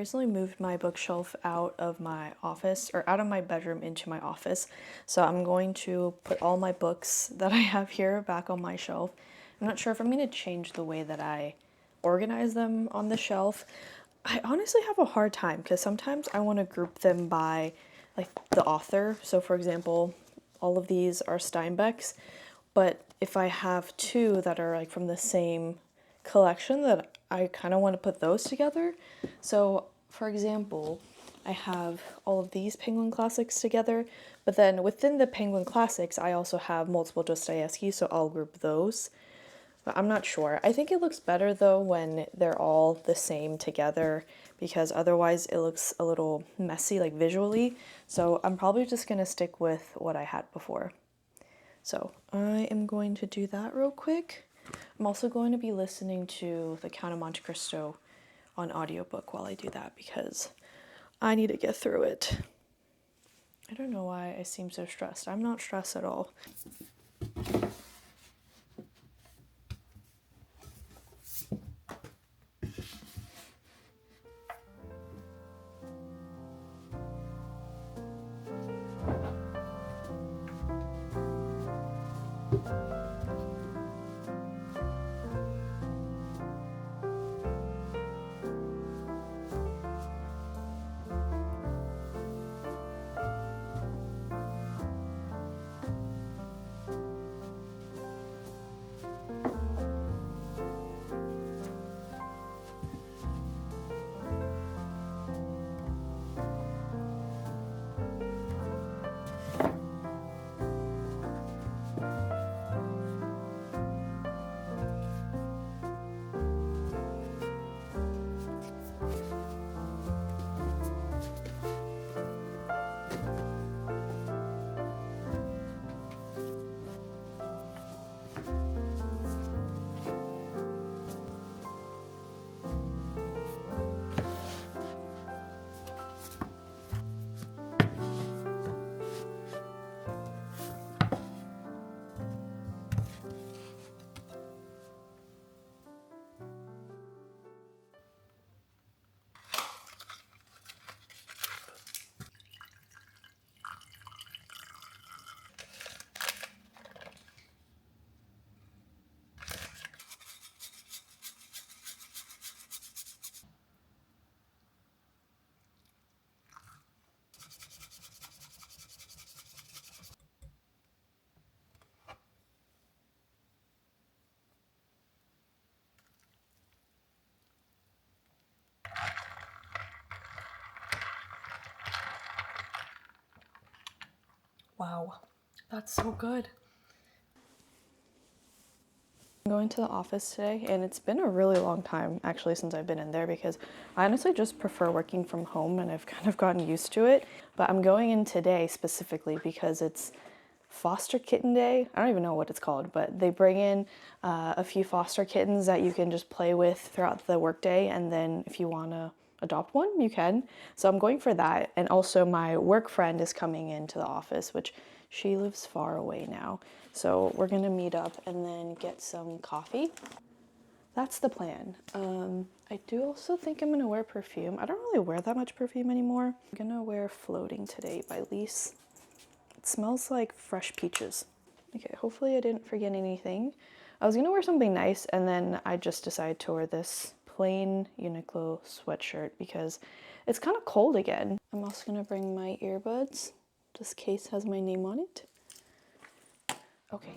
recently moved my bookshelf out of my office, or out of my bedroom into my office. So I'm going to put all my books that I have here back on my shelf. I'm not sure if I'm going to change the way that I organize them on the shelf. I honestly have a hard time because sometimes I want to group them by like the author. So for example, all of these are Steinbeck's, but if I have two that are like from the same collection, that I kind of want to put those together. So for example, I have all of these Penguin Classics together, but then within the Penguin Classics, I also have multiple Dostoevsky, so I'll group those. But I'm not sure. I think it looks better though when they're all the same together, because otherwise it looks a little messy like visually. So I'm probably just gonna stick with what I had before. So I am going to do that real quick. I'm also going to be listening to The Count of Monte Cristo on audiobook while I do that because I need to get through it. I don't know why I seem so stressed. I'm not stressed at all. Wow, that's so good. I'm going to the office today, and it's been a really long time actually since I've been in there because I honestly just prefer working from home and I've kind of gotten used to it. But I'm going in today specifically because it's foster kitten day. I don't even know what it's called, but they bring in a few foster kittens that you can just play with throughout the workday, and then if you want to adopt one, you can. So I'm going for that. And also my work friend is coming into the office, which she lives far away now. So we're gonna meet up and then get some coffee. That's the plan. I do also think I'm gonna wear perfume. I don't really wear that much perfume anymore. I'm gonna wear Floating today by Lise. It smells like fresh peaches. Okay, hopefully I didn't forget anything. I was gonna wear something nice, and then I just decided to wear this plain Uniqlo sweatshirt because it's kind of cold again. I'm also gonna bring my earbuds. This case has my name on it. Okay.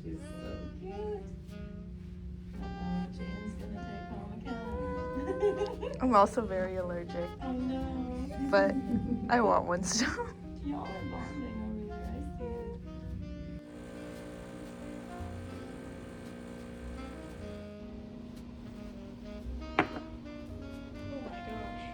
She's so cute. Jane's gonna take home a cat. I'm also very allergic, Oh no. but I want one still. Y'all are bonding over here. I see it. Oh my gosh.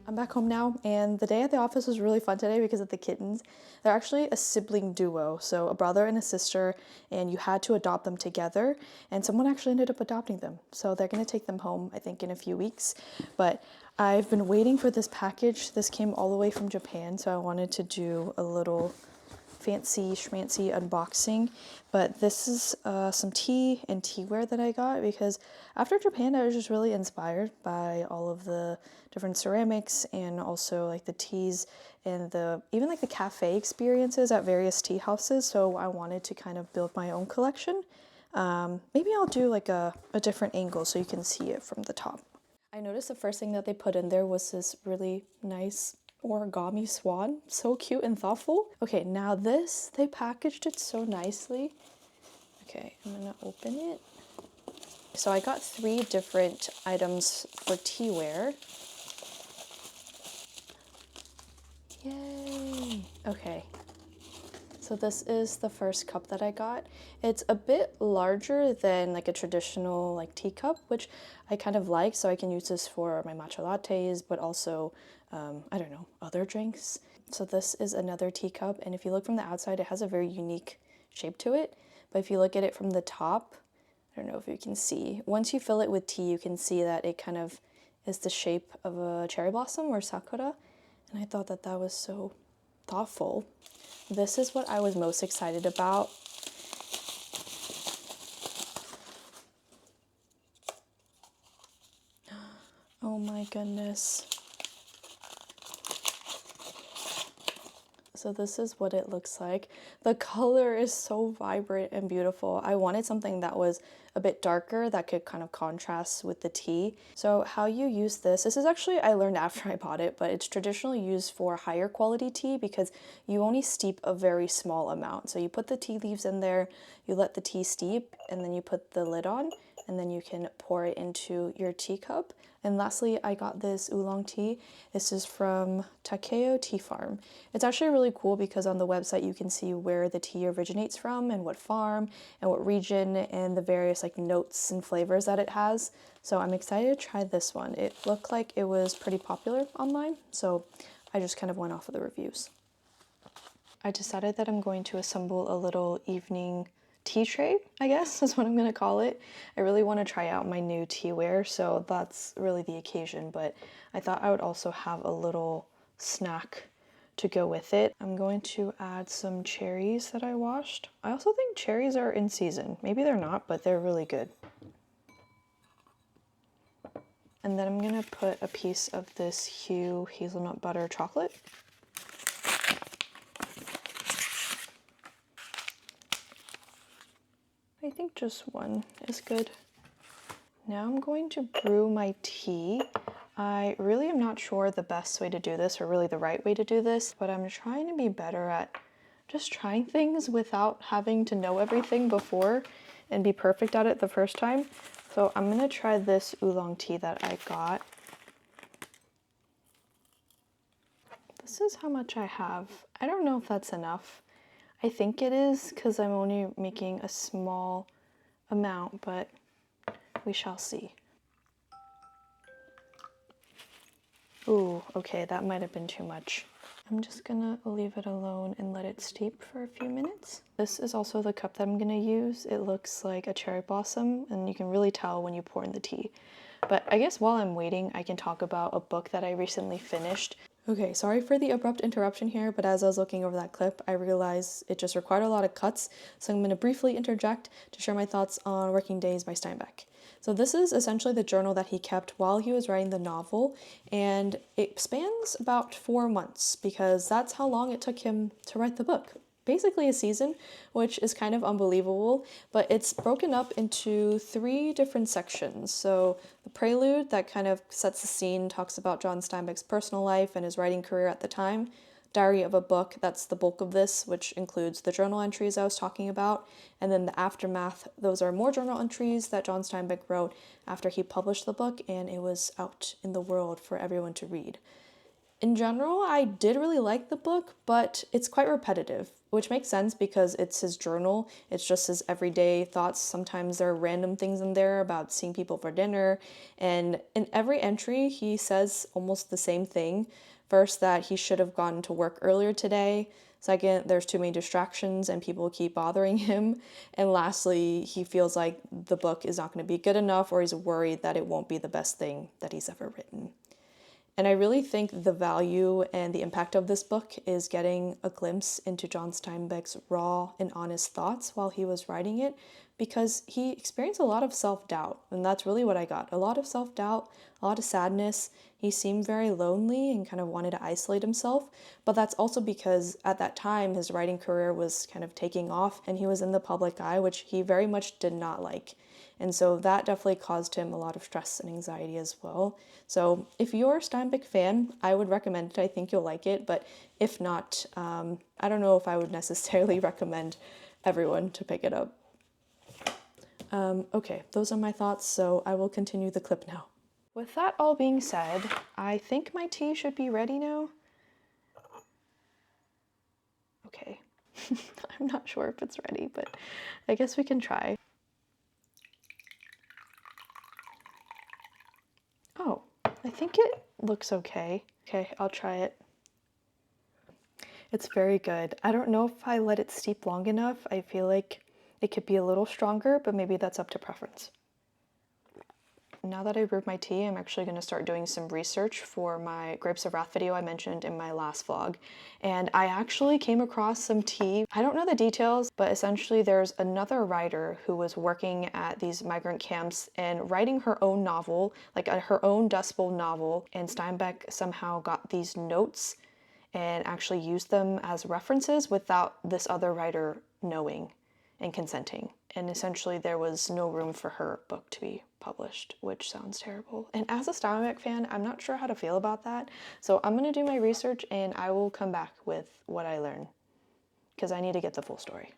I'm back home now, and the day at the office was really fun today because of the kittens. They're actually a sibling duo, so a brother and a sister, and you had to adopt them together, and someone actually ended up adopting them. So they're gonna take them home, I think, in a few weeks. But I've been waiting for this package. This came all the way from Japan, so I wanted to do a little fancy schmancy unboxing. But this is some tea and tea-ware that I got because after Japan I was just really inspired by all of the different ceramics and also like the teas and the even like the cafe experiences at various tea houses. So I wanted to kind of build my own collection. Maybe I'll do like a different angle so you can see it from the top. I noticed the first thing that they put in there was this really nice origami swan. So cute and thoughtful. Okay, now this, they packaged it so nicely. Okay, I'm gonna open it. So I got 3 different items for tea-ware. Yay! Okay. So this is the first cup that I got. It's a bit larger than like a traditional like teacup, which I kind of like. So I can use this for my matcha lattes, but also, I don't know, other drinks. So this is another teacup. And if you look from the outside, it has a very unique shape to it. But if you look at it from the top, I don't know if you can see. Once you fill it with tea, you can see that it kind of is the shape of a cherry blossom or sakura. And I thought that that was so thoughtful. This is what I was most excited about. Oh my goodness. So this is what it looks like. The color is so vibrant and beautiful. I wanted something that was a bit darker that could kind of contrast with the tea. So how you use this is actually, I learned after I bought it, but it's traditionally used for higher quality tea because you only steep a very small amount. So you put the tea leaves in there, you let the tea steep, and then you put the lid on, and then you can pour it into your teacup. And lastly, I got this oolong tea. This is from Takeo Tea Farm. It's actually really cool because on the website you can see where the tea originates from and what farm and what region and the various like notes and flavors that it has. So I'm excited to try this one. It looked like it was pretty popular online, so I just kind of went off of the reviews. I decided that I'm going to assemble a little evening tea tray, I guess is what I'm gonna call it. I really want to try out my new tea-ware, so that's really the occasion, but I thought I would also have a little snack to go with it. I'm going to add some cherries that I washed. I also think cherries are in season. Maybe they're not, but they're really good. And then I'm gonna put a piece of this Hue hazelnut butter chocolate. I think just one is good. Now I'm going to brew my tea. I really am not sure the best way to do this or really the right way to do this, but I'm trying to be better at just trying things without having to know everything before and be perfect at it the first time. So I'm gonna try this oolong tea that I got. This is how much I have. I don't know if that's enough. I think it is because I'm only making a small amount, but we shall see. Ooh, okay, that might have been too much. I'm just gonna leave it alone and let it steep for a few minutes. This is also the cup that I'm gonna use. It looks like a cherry blossom, and you can really tell when you pour in the tea. But I guess while I'm waiting, I can talk about a book that I recently finished. Okay, sorry for the abrupt interruption here, but as I was looking over that clip, I realized it just required a lot of cuts, so I'm going to briefly interject to share my thoughts on Working Days by Steinbeck. So this is essentially the journal that he kept while he was writing the novel, and it spans about 4 months because that's how long it took him to write the book. Basically a season, which is kind of unbelievable, but it's broken up into 3 different sections. So the prelude that kind of sets the scene, talks about John Steinbeck's personal life and his writing career at the time. Diary of a book, that's the bulk of this, which includes the journal entries I was talking about. And then the aftermath, those are more journal entries that John Steinbeck wrote after he published the book and it was out in the world for everyone to read. In general, I did really like the book, but it's quite repetitive, which makes sense because it's his journal. It's just his everyday thoughts. Sometimes there are random things in there about seeing people for dinner, and in every entry, he says almost the same thing. First, that he should have gone to work earlier today. Second, there's too many distractions and people keep bothering him. And lastly, he feels like the book is not going to be good enough, or he's worried that it won't be the best thing that he's ever written. And I really think the value and the impact of this book is getting a glimpse into John Steinbeck's raw and honest thoughts while he was writing it, because he experienced a lot of self-doubt, and that's really what I got. A lot of self-doubt, a lot of sadness. He seemed very lonely and kind of wanted to isolate himself, but that's also because at that time his writing career was kind of taking off and he was in the public eye, which he very much did not like. And so that definitely caused him a lot of stress and anxiety as well. So if you're a Steinbeck fan, I would recommend it. I think you'll like it. But if not, I don't know if I would necessarily recommend everyone to pick it up. Okay, those are my thoughts, so I will continue the clip now. With that all being said, I think my tea should be ready now. Okay, I'm not sure if it's ready, but I guess we can try. Oh, I think it looks okay. Okay, I'll try it. It's very good. I don't know if I let it steep long enough. I feel like it could be a little stronger, but maybe that's up to preference. Now that I brewed my tea, I'm actually going to start doing some research for my Grapes of Wrath video I mentioned in my last vlog. And I actually came across some tea. I don't know the details, but essentially there's another writer who was working at these migrant camps and writing her own novel, like her own Dust Bowl novel, and Steinbeck somehow got these notes and actually used them as references without this other writer knowing and consenting. And essentially there was no room for her book to be published, which sounds terrible. And as a Steinbeck fan, I'm not sure how to feel about that. So I'm gonna do my research and I will come back with what I learn, because I need to get the full story.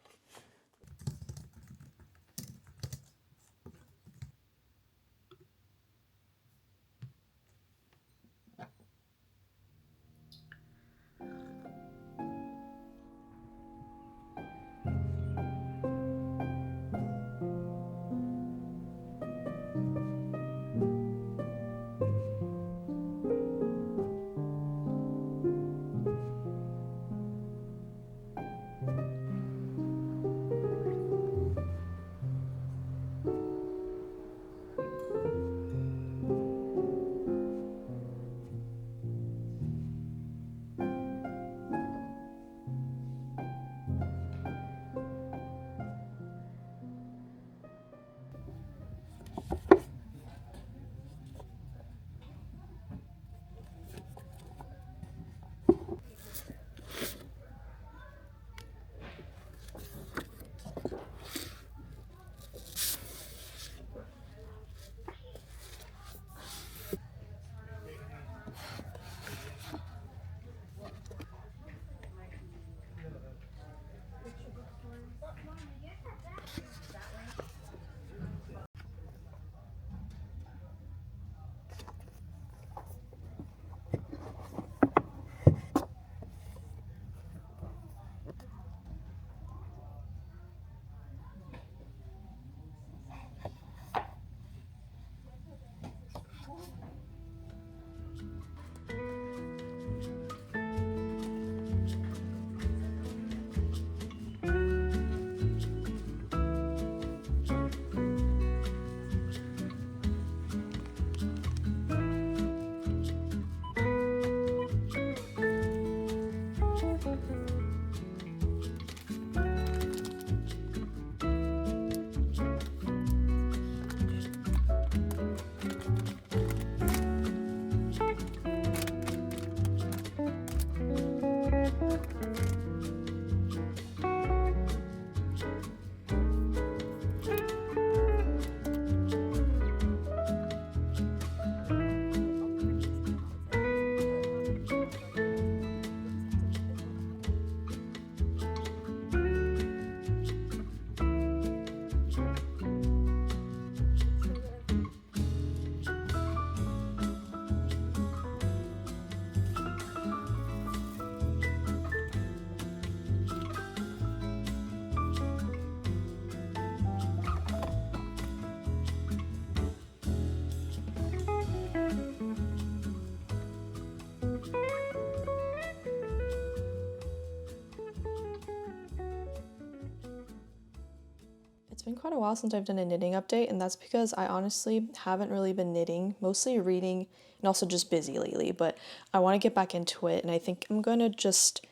It's been quite a while since I've done a knitting update, and that's because I honestly haven't really been knitting, mostly reading and also just busy lately, but I want to get back into it, and I think I'm going to just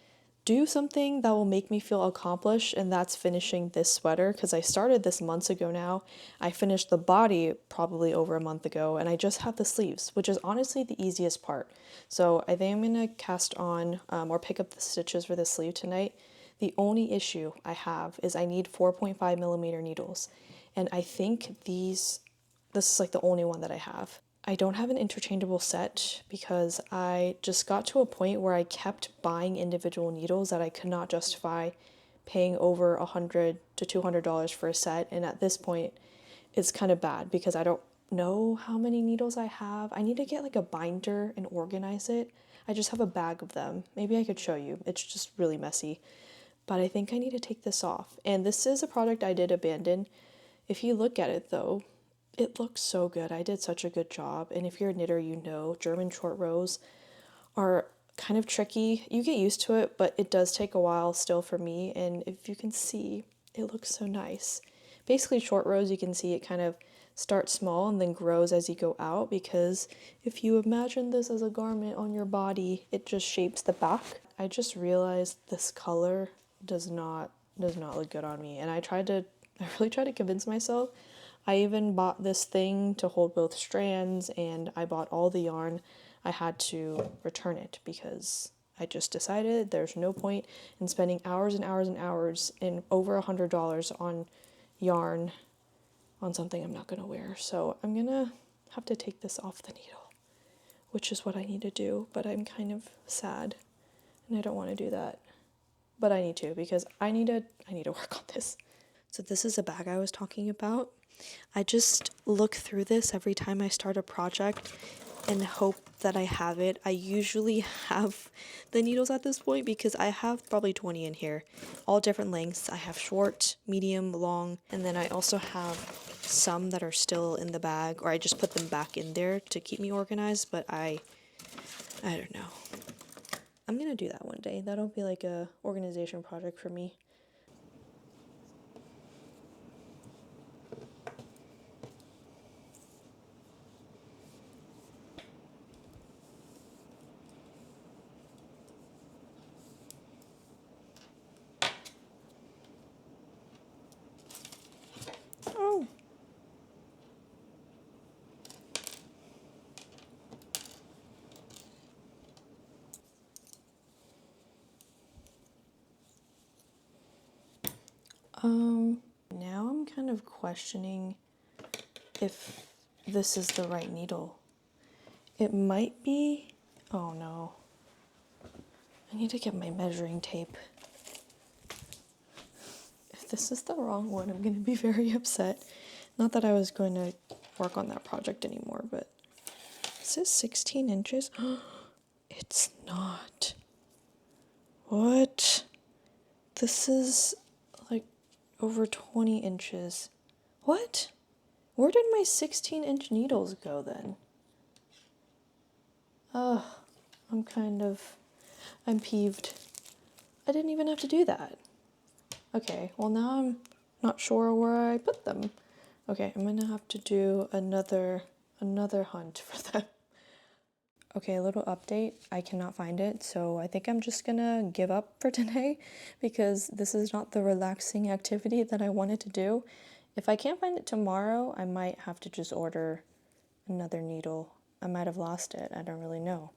do something that will make me feel accomplished, and that's finishing this sweater because I started this months ago now. I finished the body probably over a month ago, and I just have the sleeves, which is honestly the easiest part. So I think I'm going to cast on or pick up the stitches for the sleeve tonight. The only issue I have is I need 4.5mm needles, and I think this is like the only one that I have. I don't have an interchangeable set because I just got to a point where I kept buying individual needles that I could not justify paying over $100 to $200 for a set, and at this point it's kind of bad because I don't know how many needles I have. I need to get like a binder and organize it. I just have a bag of them. Maybe I could show you. It's just really messy. But I think I need to take this off. And this is a product I did abandon. If you look at it though, it looks so good. I did such a good job. And if you're a knitter, you know German short rows are kind of tricky. You get used to it, but it does take a while still for me. And if you can see, it looks so nice. Basically short rows, you can see it kind of starts small and then grows as you go out, because if you imagine this as a garment on your body, it just shapes the back. I just realized this color does not look good on me, and I really tried to convince myself. I even bought this thing to hold both strands, and I bought all the yarn. I had to return it because I just decided there's no point in spending hours and hours and hours and over $100 on yarn on something I'm not gonna wear. So I'm gonna have to take this off the needle, which is what I need to do, but I'm kind of sad and I don't want to do that. But I need to, because I need to work on this. So this is a bag I was talking about. I just look through this every time I start a project and hope that I have it. I usually have the needles at this point because I have probably 20 in here, all different lengths. I have short, medium, long, and then I also have some that are still in the bag, or I just put them back in there to keep me organized, but I don't know. I'm gonna do that one day. That'll be like a organization project for me. Oh. Now I'm kind of questioning if this is the right needle. It might be. Oh no. I need to get my measuring tape. If this is the wrong one, I'm going to be very upset. Not that I was going to work on that project anymore, but is this 16 inches? It's not. What? This is like over 20 inches. What? Where did my 16-inch needles go then? Ugh, I'm peeved. I didn't even have to do that. Okay, well now I'm not sure where I put them. Okay, I'm gonna have to do another hunt for them. Okay, a little update. I cannot find it, so I think I'm just gonna give up for today because this is not the relaxing activity that I wanted to do. If I can't find it tomorrow, I might have to just order another needle. I might have lost it, I don't really know.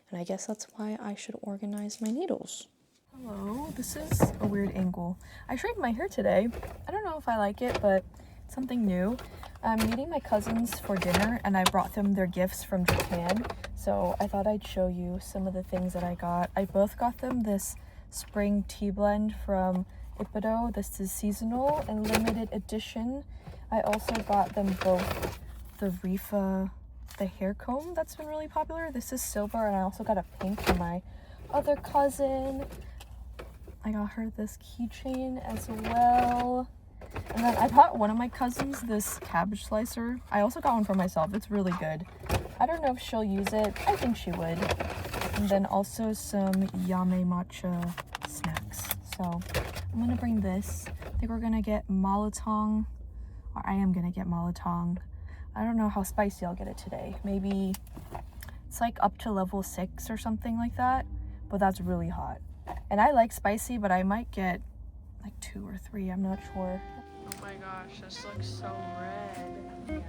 And I guess that's why I should organize my needles. Hello, this is a weird angle. I shaved my hair today. I don't know if I like it, but it's something new. I'm meeting my cousins for dinner, and I brought them their gifts from Japan. So I thought I'd show you some of the things that I got. I both got them this spring tea blend from Ippudo. This is seasonal and limited edition. I also got them both the Rifa, the hair comb that's been really popular. This is silver, and I also got a pink for my other cousin. I got her this keychain as well. And then I bought one of my cousins this cabbage slicer. I also got one for myself. It's really good. I don't know if she'll use it. I think she would. And then also some Yame matcha snacks. So I'm gonna bring this. I think we're gonna get malotong Or I am gonna get malatang. I don't know how spicy I'll get it today. Maybe it's like up to level 6 or something like that, but that's really hot. And I like spicy, but I might get like 2 or 3, I'm not sure. Oh my gosh, this looks so red.